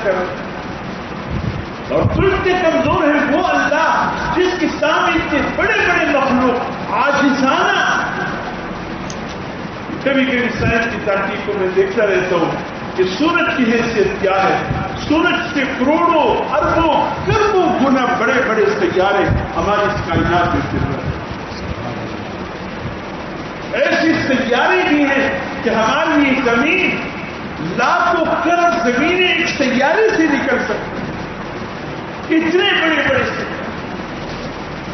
کرو. اور تو اتنے کمزور ہے وہ اللہ جس کے سامنے اتنے بڑے بڑے مخلوق عاجزانہ. کبھی کبھی سائنس کی تحقیقوں میں دیکھتا رہتا ہوں کہ سورج کی حیثیت کیا ہے. سورج سے کروڑوں اربوں کروڑوں گنا بڑے بڑے سیارے ہماری اس کائنات میں پھر رہے ہیں. ایسی سیارے بھی ہیں کہ ہماری یہ زمین لاکھوں کروڑ زمینیں ایک سیارے سے نکل سکتی ہیں. اتنے بڑے بڑے سیارے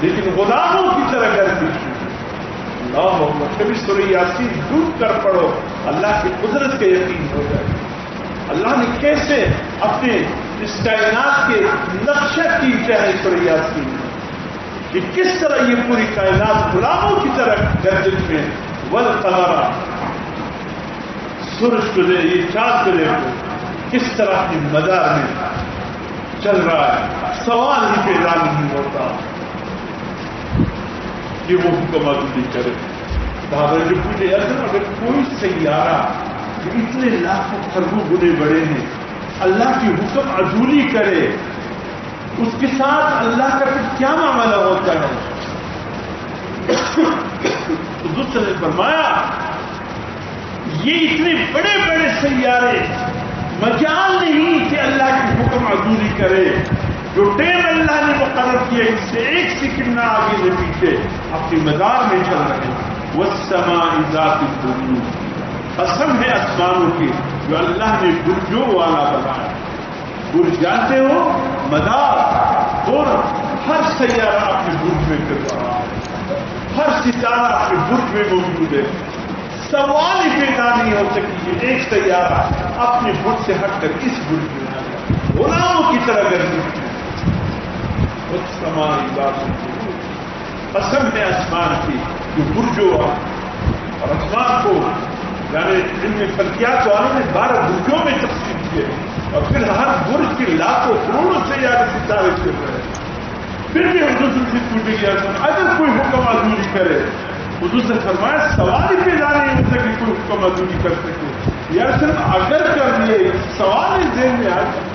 لیکن غلاموں کی طرح گردی. اللہ کبھی سورہ یاسین ڈوب کر پڑھو اللہ کی قدرت کا یقین ہو جائے. اللہ نے کیسے اپنے اس کائنات کے نقشہ کھینچا ہے سورہ یاسین کہ کس طرح یہ پوری کائنات غلاموں کی طرح گردش میں والقمر سورج کو دے یہ چاند کو دے کس طرح کی مدار میں چل رہا ہے. سوال ہی پیدا نہیں ہوتا کہ وہ حکم عدولی کرے. بابر جو پوچھے اگر کوئی سیارہ اتنے لاکھوں خربوں گنے بڑے ہیں اللہ کی حکم عدولی کرے اس کے ساتھ اللہ کا پھر کیا معاملہ ہوتا ہے؟ تو دوسرے نے فرمایا یہ اتنے بڑے بڑے سیارے مجال نہیں کہ اللہ کی حکم عدولی کرے. جو ٹیم اللہ نے مقرر کیا اس سے ایک سیکنڈ نہ آگے نہ پیچھے اپنی مدار میں چل رہے ہیں. والسماء ذات البروج قسم ہے آسمانوں کی جو اللہ نے برجوں والا بنایا. برج جانتے ہو مدار اور ہر سیارہ اپنے برج میں کر رہا ہے. ہر ستارہ اپنے برج میں موجود ہے. سوال ہی پیدا نہیں ہو سکی کہ ایک سیارہ اپنے برج سے ہٹ کر اس برج میں آ جائے. غلاموں کی طرح گردی. قسم ہے آسمان کی جو برجوں اور آسمان کو یعنی ان میں فلکیات والوں نے 12 برجوں میں تقسیم کیے اور پھر ہر برج کے لاکھوں کروڑوں سے زیادہ ستارے چل رہے ہیں. پھر بھی حضور سے پوچھے گیا اگر کوئی حکم عدولی کرے حضور سے فرمایا سوال ہی پیدا نہیں ہوتا کہ کوئی حکم عدولی کر سکے. یا صرف اگر کر لیے سوال ہی ذہن میں آ جائے.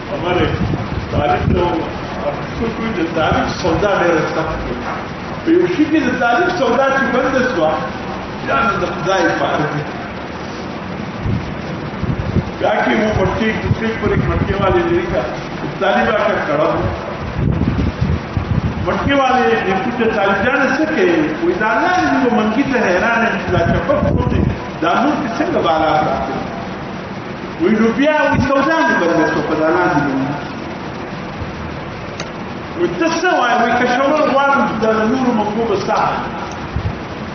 ہمارے طالب لوگ کوئی طالب سودا دے رکھتا اسی کی طالب سودا کی بندش ہوا کیا خدائی پارے کیا کہ وہ مٹی دوسرے پر ایک مٹکے والے لے کا طالب آ کر کھڑا ہوا. مٹکے والے نے پوچھا طالب جان سکے کوئی دانا وہ منگی تو حیران ہے چپک ہوتے دانوں کس سے گبارا کرتے کوئی روپیہ وہی سودا نہیں بن گیا تو پدانا دیں وتسوى ويكشفون الوالد بدل نور مطلوب الساعة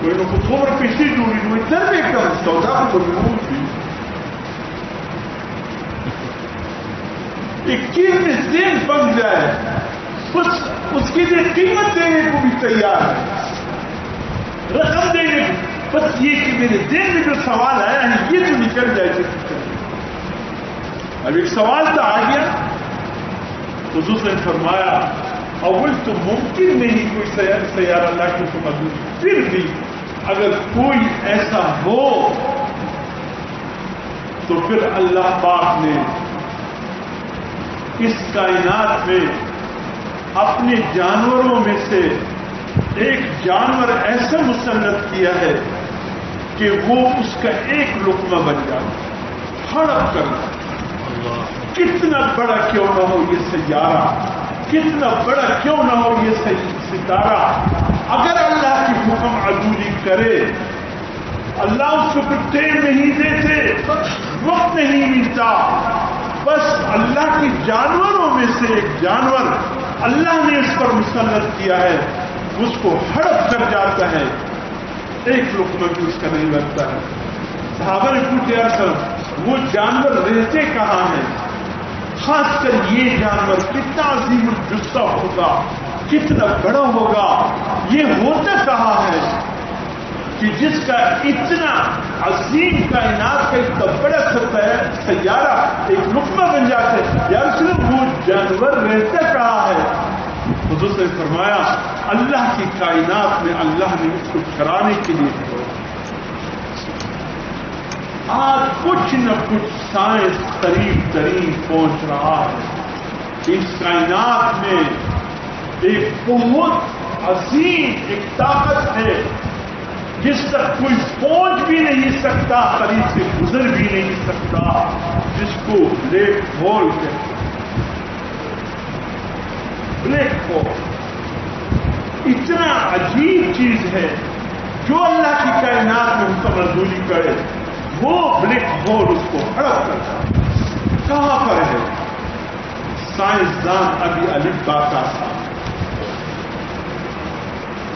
وإنه بتصور في شيء وإنه يتربي كم استودعه بالنور فيه. ایک چیز میں ذہن بن جائے بس اس کی لیے قیمت دینے کو بھی تیار ہے رقم دینے کو. بس یہ کہ میرے ذہن میں جو سوال آیا ہے یہ تو نکل جائے. اب ایک سوال تو آ گیا حضور نے فرمایا اول تو ممکن نہیں کوئی سیارہ اللہ کی حکم. پھر بھی اگر کوئی ایسا ہو تو پھر اللہ پاک نے اس کائنات میں اپنے جانوروں میں سے ایک جانور ایسا مسلط کیا ہے کہ وہ اس کا ایک لقمہ بن جاتا. ہڑپ کرنا کتنا بڑا کیوں نہ ہو یہ سیارہ کتنا بڑا کیوں نہ ہو یہ ستارہ اگر اللہ کی حکم عدولی کرے اللہ اس کو پھر ٹائم نہیں دیتے وقت نہیں ملتا. بس اللہ کے جانوروں میں سے ایک جانور اللہ نے اس پر مسلط کیا ہے اس کو ہڑپ کر جاتا ہے. ایک لقمہ بھی اس کا نہیں بنتا ہے. صحابہ نے پوچھا سر وہ جانور رہتے کہاں ہیں خاص کر یہ جانور کتنا عظیم الجثہ ہوگا کتنا بڑا ہوگا یہ ہوتا کہاں ہے کہ جس کا اتنا عظیم کائنات کا اتنا بڑا سیارہ ایک لقمہ بن جاتے یا صرف وہ جانور رہتا کہاں ہے. حضور نے فرمایا اللہ کی کائنات میں اللہ نے اس کو چرانے کے لیے آج کچھ نہ کچھ سائنس قریب ترین پہنچ رہا ہے. اس کائنات میں ایک بہت عظیم ایک طاقت ہے جس تک کوئی پہنچ بھی نہیں سکتا, قریب سے گزر بھی نہیں سکتا, جس کو بلیک ہول کہتے ہیں. بلیک ہول اتنا عجیب چیز ہے, جو اللہ کی کائنات میں متمردولی کرے وہ بلیک ہول اس کو ہڑپ کرتا ہے. کہاں پر ہے؟ سائنسدان ابھی الف با کا تھا,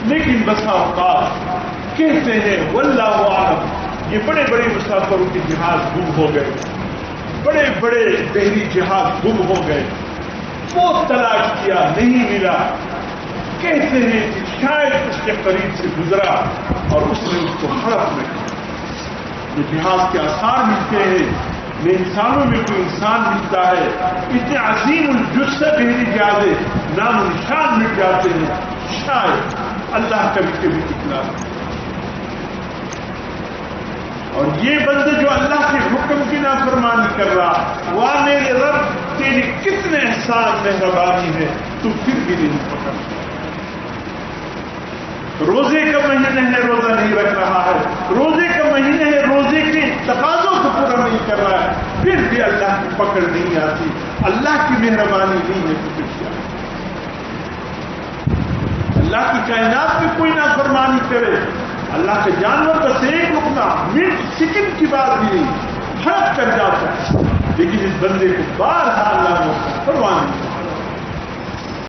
لیکن بسا اوقات کہتے ہیں واللہ اعلم یہ بڑے بڑے مسافروں کے جہاز گم ہو گئے, بڑے بڑے بحری جہاز گم ہو گئے, بہت تلاش کیا نہیں ملا. کہتے ہیں کہ شاید اس کے قریب سے گزرا اور اس نے اس کو ہڑپ میں کیا. یہ جہاز کے آثار ملتے ہیں, میں انسانوں میں کوئی انسان ملتا ہے, اتنے عظیم الجثہ بحری جہاز نام و نشان مٹ جاتے ہیں. شاید اللہ کبھی کبھی نکلا. اور یہ بندے جو اللہ کے حکم کی نافرمانی کر رہا, واہ میرے رب تیری کتنے احسان مہربانی ہے, تو پھر بھی نہیں پکڑتا. روزے کا مہینہ ہے, روزہ نہیں رکھ رہا ہے, روزے کا مہینہ ہے, روزے کے تقاضوں کو پورا نہیں کر رہا ہے, پھر بھی اللہ کی پکڑ نہیں آتی. اللہ کی مہربانی نہیں ہے تو پھر کیا؟ اللہ کی کائنات میں کوئی نافرمانی کرے, اللہ کے جانور کا سے ایک رکنا منٹ سیکنڈ کی بات بھی نہیں, ہڑپ کر جاتا ہے. لیکن اس بندے کو بارہا اللہ پروانی